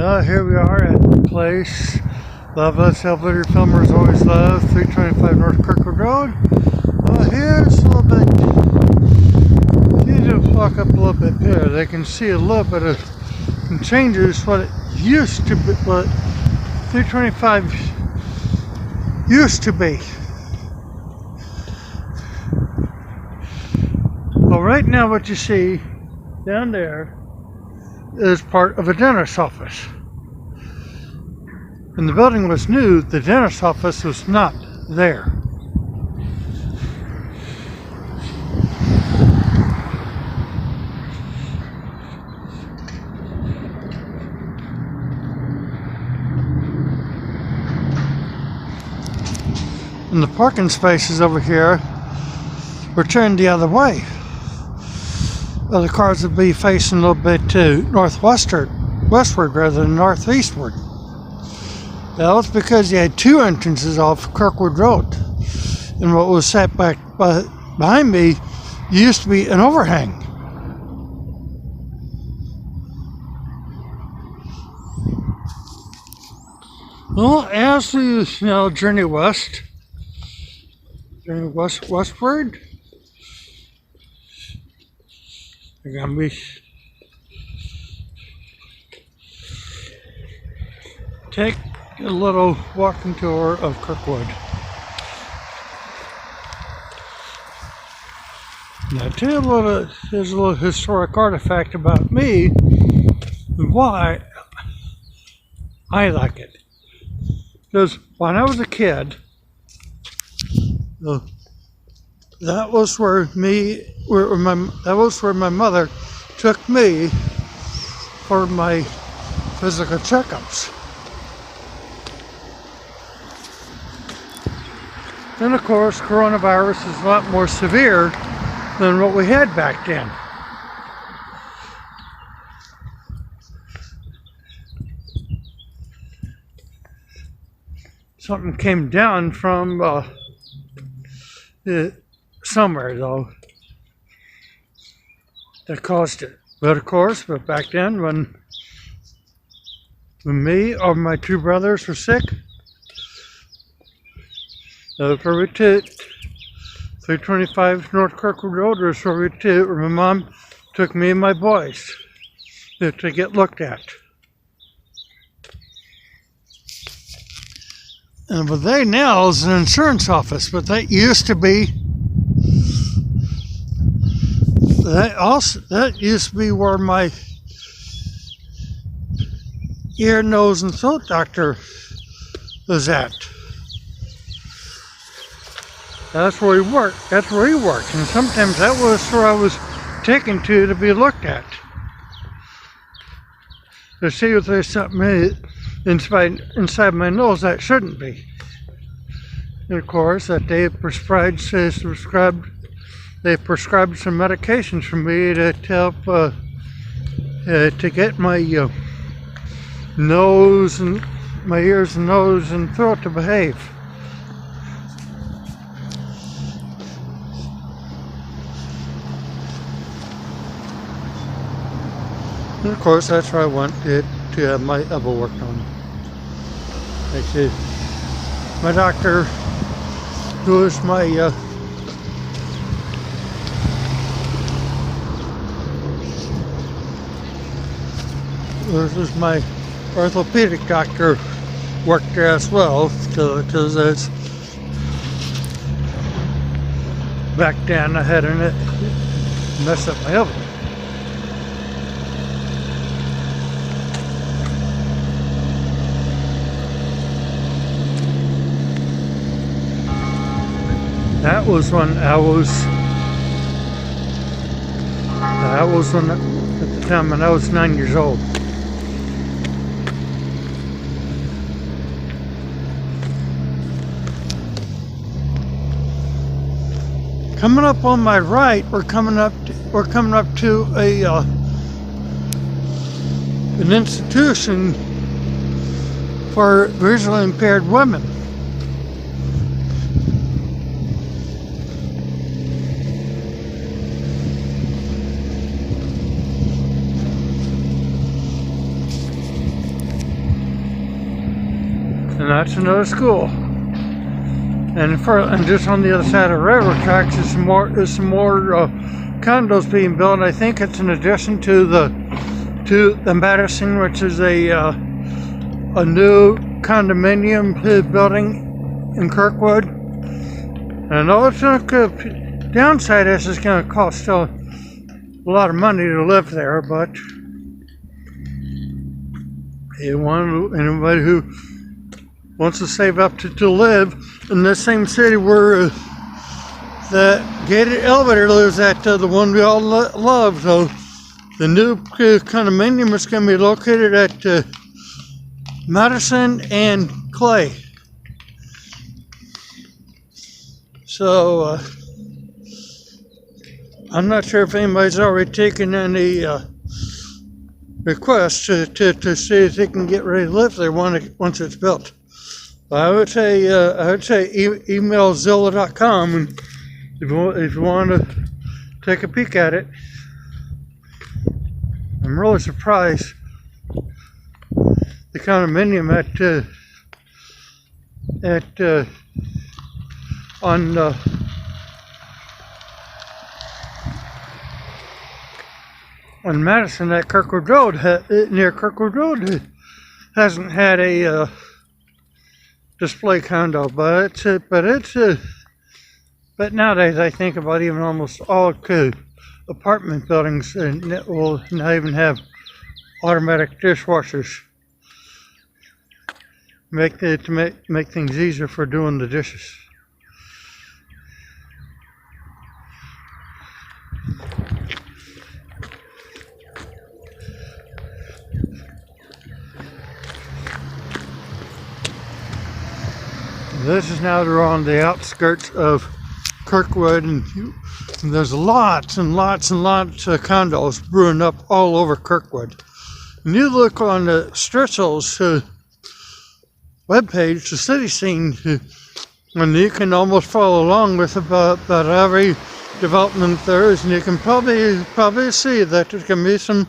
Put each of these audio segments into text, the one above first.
Well, here we are at the place Love Us Elevator Filmers Always Love, 325 North Kirkwood Road. Well, here's a little bit, you need to walk up a little bit here. They can see a little bit of some changes, what it used to be, what 325 used to be. Well, right now what you see down there is part of a dentist's office. When the building was new, the dentist's office was not there. And the parking spaces over here were turned the other way. Well, the cars would be facing a little bit to westward rather than northeastward. That was because you had two entrances off Kirkwood Road. And what was set back behind me used to be an overhang. Well, as we journey westward, you're gonna be take a little walking tour of Kirkwood. Now, tell you here's a little historic artifact about me and why I like it. Because when I was a kid, that was where my mother took me for my physical checkups. And of course, coronavirus is a lot more severe than what we had back then. Something came down from somewhere though that caused it. But of course, back then when me or my two brothers were sick, where we took 325 North Kirkwood Road was where my mom took me and my boys to get looked at. And what they now is an insurance office, but that used to be where my ear, nose, and throat doctor was at. That's where he worked. And sometimes that was where I was taken to be looked at. To see if there's something inside my nose that shouldn't be. And of course, that they prescribed some medications for me to help to get my nose and my ears and nose and throat to behave. And of course, that's where I wanted to have my elbow worked on. Actually, my doctor, who is my my orthopedic doctor, worked there as well, because it's back then I had it messed up my elbow. That was when at the time when I was 9 years old. Coming up on my right, we're coming up to an institution for visually impaired women. and that's another school. And just on the other side of the railroad tracks is some more condos being built. I think it's in addition to the Madison, which is a new condominium building in Kirkwood. And I know it's not good. Downside is it's going to cost a lot of money to live there, but anybody who wants to save up to live in the same city where the gated elevator lives at, the one we all love. So the new condominium is going to be located at Madison and Clay. So I'm not sure if anybody's already taken any requests to see if they can get ready to live there once it's built. I would say email Zillow.com, and if you want to take a peek at it. I'm really surprised the condominium on Madison at Kirkwood Road, near Kirkwood Road, hasn't had a display condo, but nowadays I think about even almost all apartment buildings will not even have automatic dishwashers. To make things easier for doing the dishes. This is now they're on the outskirts of Kirkwood, and there's lots and lots and lots of condos brewing up all over Kirkwood. And you look on the Stritzel's webpage, the city scene, and you can almost follow along with about every development there is, and you can probably see that there can be some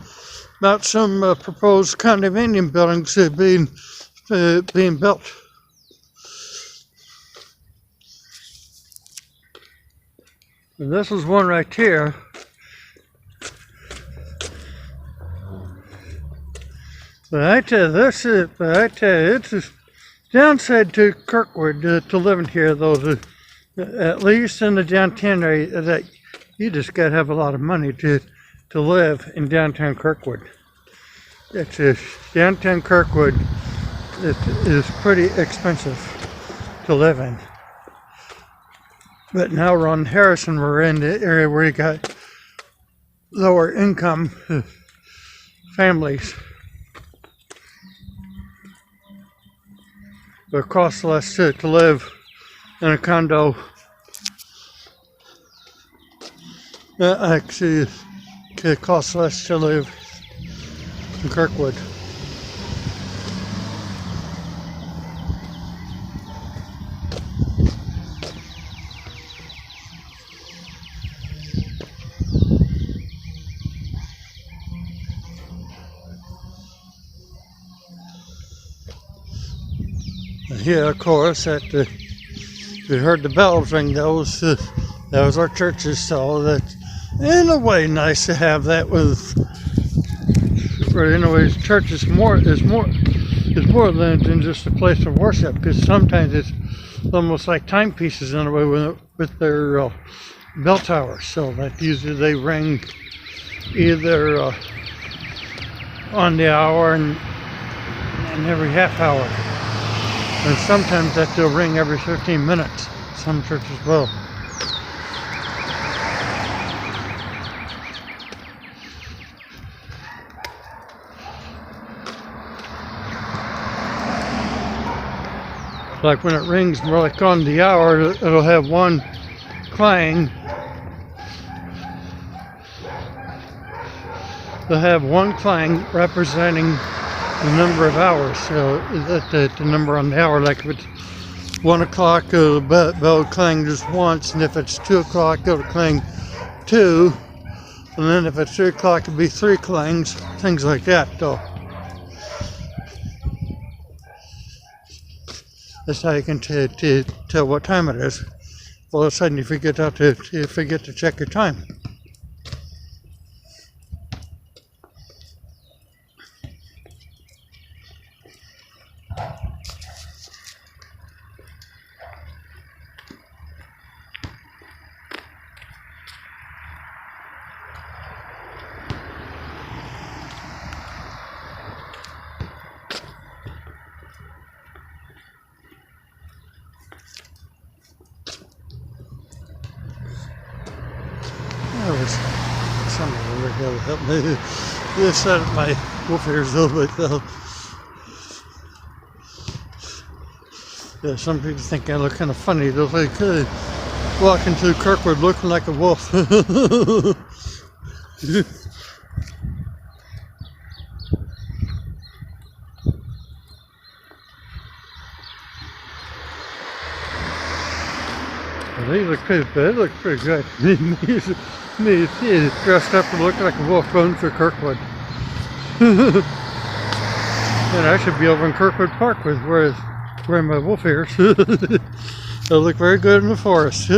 proposed condominium buildings being built. And this is one right here. But I tell you, it's a downside to Kirkwood to living here, though. At least in the downtown area, that you just got to have a lot of money to live in downtown Kirkwood. Downtown Kirkwood is pretty expensive to live in. But now we're on Harrison. We're in the area where you got lower income families. But it costs less to live in a condo. Actually, it costs less to live in Kirkwood. Here, of course, we heard the bells ring. That was our churches, so that in a way nice to have that with. In a way, church is more than just a place of worship, because sometimes it's almost like timepieces in a way with their bell towers. So that usually they ring either on the hour and every half hour. And sometimes that they'll ring every 15 minutes. Some churches will. Like when it rings more like on the hour, it'll have one clang. They'll have one clang representing the number of hours, so the number on the hour. Like if it's 1 o'clock, the bell will clang just once, and if it's 2 o'clock, it'll clang 2, and then if it's 3 o'clock, it'll be 3 clangs, things like that, though. That's how you can tell what time it is. All of a sudden you forget to check your time. There was somebody over here to help me. This set up my wolf ears a little bit though. Yeah, some people think I look kind of funny. They're like, hey, walking through Kirkwood looking like a wolf. They look pretty bad. They look pretty good. Me dressed up and looking like a wolf going through Kirkwood. And I should be over in Kirkwood Park with wearing my wolf ears. They look very good in the forest.